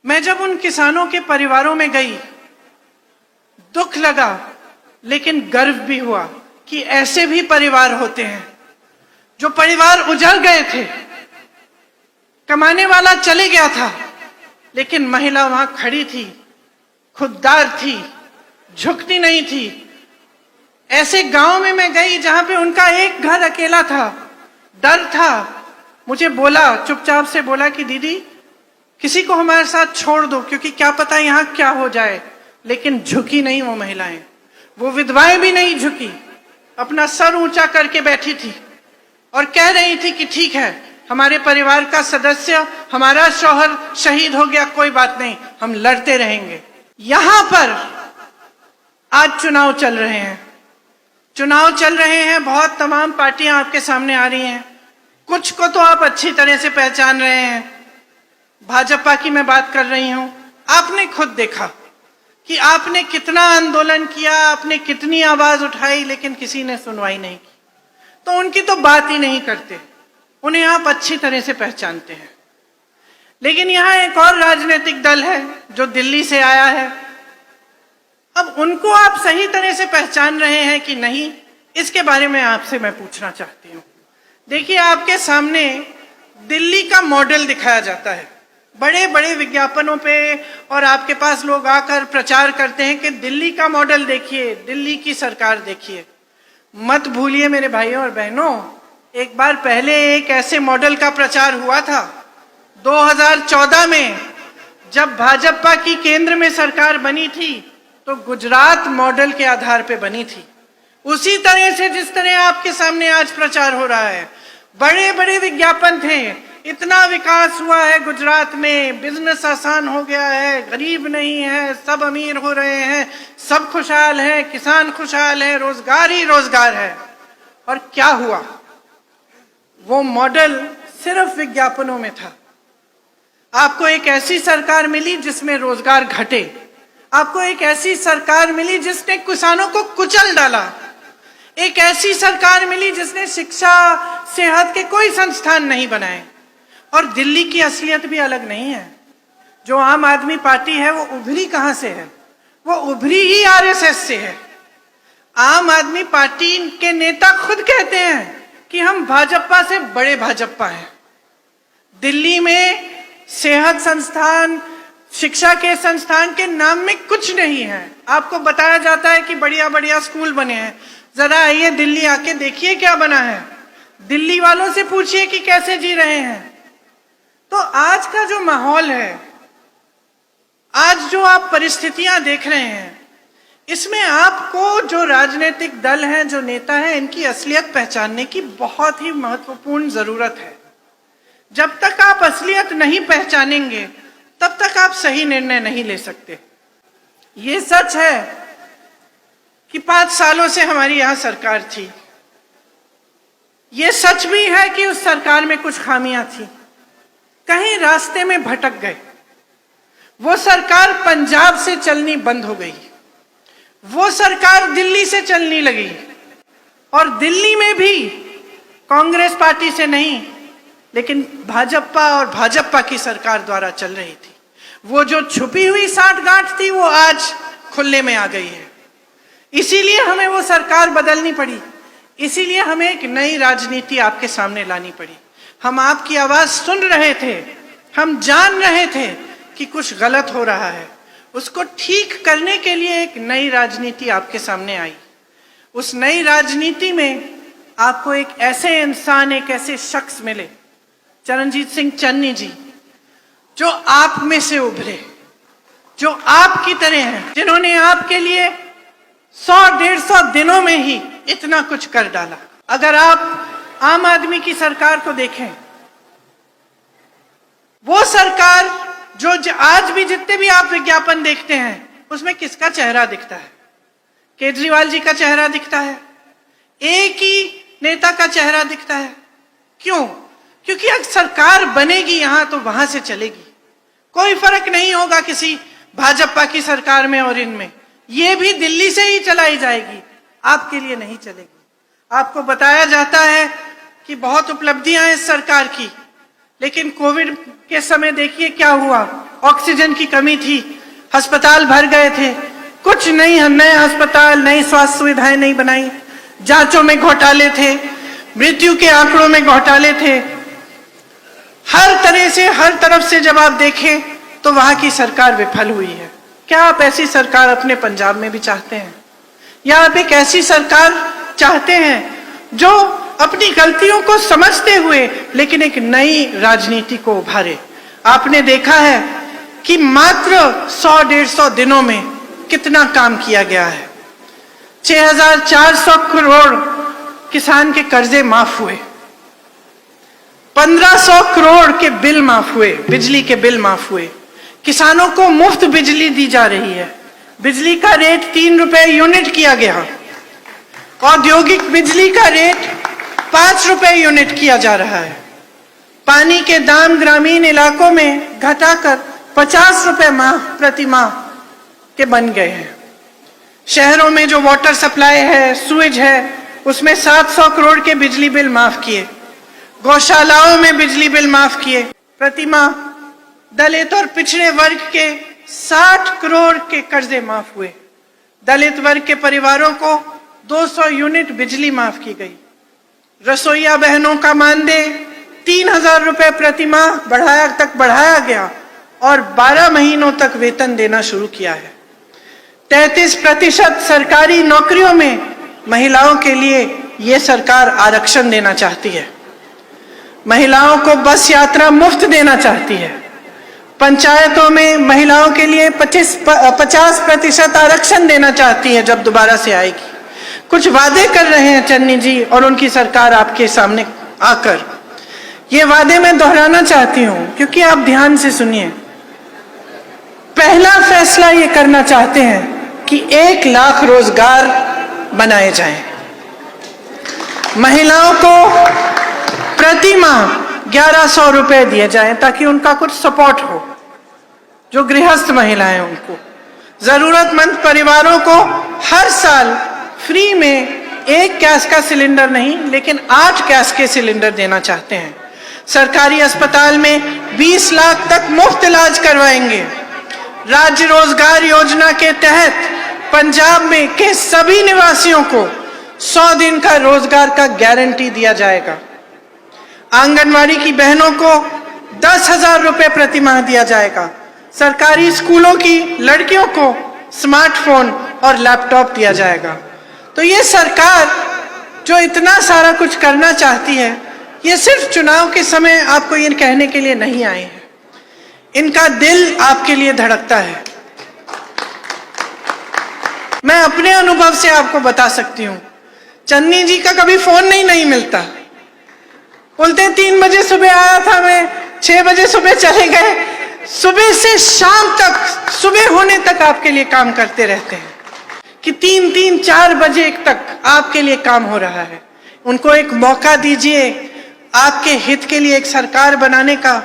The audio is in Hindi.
मैं जब उन किसानों के परिवारों में गई, दुख लगा लेकिन गर्व भी हुआ कि ऐसे भी परिवार होते हैं। जो परिवार उजड़ गए थे, कमाने वाला चले गया था, लेकिन महिला वहां खड़ी थी, खुददार थी, झुकती नहीं थी। ऐसे गांव में मैं गई जहां पे उनका एक घर अकेला था, डर था। मुझे बोला, चुपचाप से बोला कि दीदी किसी को हमारे साथ छोड़ दो, क्योंकि क्या पता यहां क्या हो जाए। लेकिन झुकी नहीं वो महिलाएं, वो विधवाएं भी नहीं झुकी, अपना सर ऊंचा करके बैठी थी और कह रही थी कि ठीक है, हमारे परिवार का सदस्य, हमारा शौहर शहीद हो गया, कोई बात नहीं, हम लड़ते रहेंगे। यहां पर आज चुनाव चल रहे हैं, चुनाव चल रहे हैं, बहुत तमाम पार्टियां आपके सामने आ रही हैं। कुछ को तो आप अच्छी तरह से पहचान रहे हैं। भाजपा की मैं बात कर रही हूं। आपने खुद देखा कि आपने कितना आंदोलन किया, आपने कितनी आवाज उठाई, लेकिन किसी ने सुनवाई नहीं की। तो उनकी तो बात ही नहीं करते, उन्हें आप अच्छी तरह से पहचानते हैं। लेकिन यहां एक और राजनीतिक दल है जो दिल्ली से आया है। अब उनको आप सही तरह से पहचान रहे हैं कि नहीं, इसके बारे में आपसे मैं पूछना चाहती हूं। देखिए, आपके सामने दिल्ली का मॉडल दिखाया जाता है बड़े बड़े विज्ञापनों पे, और आपके पास लोग आकर प्रचार करते हैं कि दिल्ली का मॉडल देखिए, दिल्ली की सरकार देखिए। मत भूलिए मेरे भाइयों और बहनों, एक बार पहले एक ऐसे मॉडल का प्रचार हुआ था 2014 में, जब भाजपा की केंद्र में सरकार बनी थी, तो गुजरात मॉडल के आधार पे बनी थी। उसी तरह से जिस तरह आपके सामने आज प्रचार हो रहा है, बड़े बड़े विज्ञापन थे, इतना विकास हुआ है गुजरात में, बिजनेस आसान हो गया है, गरीब नहीं है, सब अमीर हो रहे हैं, सब खुशहाल हैं, किसान खुशहाल है, रोजगार ही रोजगार है। और क्या हुआ? वो मॉडल सिर्फ विज्ञापनों में था। आपको एक ऐसी सरकार मिली जिसमें रोजगार घटे, आपको एक ऐसी सरकार मिली जिसने किसानों को कुचल डाला, एक ऐसी सरकार मिली जिसने शिक्षा, सेहत के कोई संस्थान नहीं बनाए। और दिल्ली की असलियत भी अलग नहीं है। जो आम आदमी पार्टी है वो उभरी कहां से है? वो उभरी ही आरएसएस से है। आम आदमी पार्टी के नेता खुद कहते हैं कि हम भाजपा से बड़े भाजपा हैं। दिल्ली में सेहत संस्थान, शिक्षा के संस्थान के नाम में कुछ नहीं है। आपको बताया जाता है कि बढ़िया बढ़िया स्कूल बने हैं। जरा आइए दिल्ली आके देखिए क्या बना है, दिल्ली वालों से पूछिए कि कैसे जी रहे हैं। तो आज का जो माहौल है, आज जो आप परिस्थितियां देख रहे हैं, इसमें आपको जो राजनीतिक दल हैं, जो नेता हैं, इनकी असलियत पहचानने की बहुत ही महत्वपूर्ण जरूरत है। जब तक आप असलियत नहीं पहचानेंगे, तब तक आप सही निर्णय नहीं ले सकते। ये सच है कि 5 सालों से हमारी यहां सरकार थी। ये सच भी है कि उस सरकार में कुछ खामियां थी, कहीं रास्ते में भटक गए। वो सरकार पंजाब से चलनी बंद हो गई, वो सरकार दिल्ली से चलने लगी, और दिल्ली में भी कांग्रेस पार्टी से नहीं, लेकिन भाजपा और भाजपा की सरकार द्वारा चल रही थी। वो जो छुपी हुई साठगांठ थी, वो आज खुले में आ गई है। इसीलिए हमें वो सरकार बदलनी पड़ी, इसीलिए हमें एक नई राजनीति आपके सामने लानी पड़ी। हम आपकी आवाज सुन रहे थे, हम जान रहे थे कि कुछ गलत हो रहा है, उसको ठीक करने के लिए एक नई राजनीति आपके सामने आई। उस नई राजनीति में आपको एक ऐसे इंसान, एक ऐसे शख्स मिले, चरणजीत सिंह चन्नी जी, जो आप में से उभरे, जो आपकी तरह हैं, जिन्होंने आपके लिए 100-150 दिनों में ही इतना कुछ कर डाला। अगर आप आम आदमी की सरकार को देखें, वो सरकार जो आज भी जितने भी आप विज्ञापन देखते हैं, उसमें किसका चेहरा दिखता है? केजरीवाल जी का चेहरा दिखता है, एक ही नेता का चेहरा दिखता है। क्यों? क्योंकि अगर सरकार बनेगी यहां तो वहां से चलेगी, कोई फर्क नहीं होगा किसी भाजपा की सरकार में और इनमें। ये भी दिल्ली से ही चलाई जाएगी, आपके लिए नहीं चलेगी। आपको बताया जाता है कि बहुत उपलब्धियां हैं इस सरकार की, लेकिन कोविड के समय देखिए क्या हुआ, ऑक्सीजन की कमी थी, अस्पताल भर गए थे, कुछ नहीं, नए अस्पताल, नई स्वास्थ्य सुविधाएं नहीं बनाई, जांचों में घोटाले थे, मृत्यु के आंकड़ों में घोटाले थे, हर तरह से, हर तरफ से जब आप देखें तो वहां की सरकार विफल हुई है। क्या आप ऐसी सरकार अपने पंजाब में भी चाहते हैं? या आप एक ऐसी सरकार चाहते हैं जो अपनी गलतियों को समझते हुए लेकिन एक नई राजनीति को उभारे? आपने देखा है कि मात्र 100-150 दिनों में कितना काम किया गया है। 6,400 करोड़ किसान के कर्जे माफ हुए, 1,500 करोड़ के बिल माफ हुए, बिजली के बिल माफ हुए, किसानों को मुफ्त बिजली दी जा रही है, बिजली का रेट 3 रुपए यूनिट किया गया, औद्योगिक बिजली का रेट 5 रुपए यूनिट किया जा रहा है, पानी के दाम ग्रामीण इलाकों में घटाकर 50 रुपए प्रति माह के बन गए हैं। शहरों में जो वाटर सप्लाई है, सुएज है, उसमें 700 करोड़ के बिजली बिल माफ किए, गौशालाओं में बिजली बिल माफ किए प्रति माह, दलित और पिछड़े वर्ग के 60 करोड़ के कर्जे माफ हुए, दलित वर्ग के परिवारों को 200 यूनिट बिजली माफ की गई, रसोईया बहनों का मानदेय 3,000 रुपए प्रति माह बढ़ाया गया और 12 महीनों तक वेतन देना शुरू किया है। 33% सरकारी नौकरियों में महिलाओं के लिए ये सरकार आरक्षण देना चाहती है, महिलाओं को बस यात्रा मुफ्त देना चाहती है, पंचायतों में महिलाओं के लिए 50% आरक्षण देना चाहती है जब दोबारा से आएगी। कुछ वादे कर रहे हैं चन्नी जी और उनकी सरकार आपके सामने आकर, ये वादे मैं दोहराना चाहती हूं क्योंकि आप ध्यान से सुनिए। पहला फैसला ये करना चाहते हैं कि 1 लाख रोजगार बनाए जाएं, महिलाओं को प्रति माह 1,100 रुपए दिए जाएं ताकि उनका कुछ सपोर्ट हो, जो गृहस्थ महिलाएं उनको, जरूरतमंद परिवारों को हर साल फ्री में 1 गैस का सिलेंडर नहीं लेकिन 8 गैस के सिलेंडर देना चाहते हैं। सरकारी अस्पताल में 20 लाख तक मुफ्त इलाज करवाएंगे। राज्य रोजगार योजना के तहत पंजाब में के सभी निवासियों को 100 दिन का रोजगार का गारंटी दिया जाएगा। आंगनवाड़ी की बहनों को 10,000 रुपए प्रति माह दिया जाएगा। सरकारी स्कूलों की लड़कियों को स्मार्टफोन और लैपटॉप दिया जाएगा। तो ये सरकार जो इतना सारा कुछ करना चाहती है, ये सिर्फ चुनाव के समय आपको ये कहने के लिए नहीं आए हैं, इनका दिल आपके लिए धड़कता है। मैं अपने अनुभव से आपको बता सकती हूँ, चन्नी जी का कभी फोन नहीं मिलता, बोलते 3 बजे सुबह आया था मैं, 6 बजे सुबह चले गए, सुबह से शाम तक, सुबह होने तक आपके लिए काम करते रहते हैं कि 3-4 बजे तक आपके लिए काम हो रहा है। उनको एक मौका दीजिए आपके हित के लिए एक सरकार बनाने का।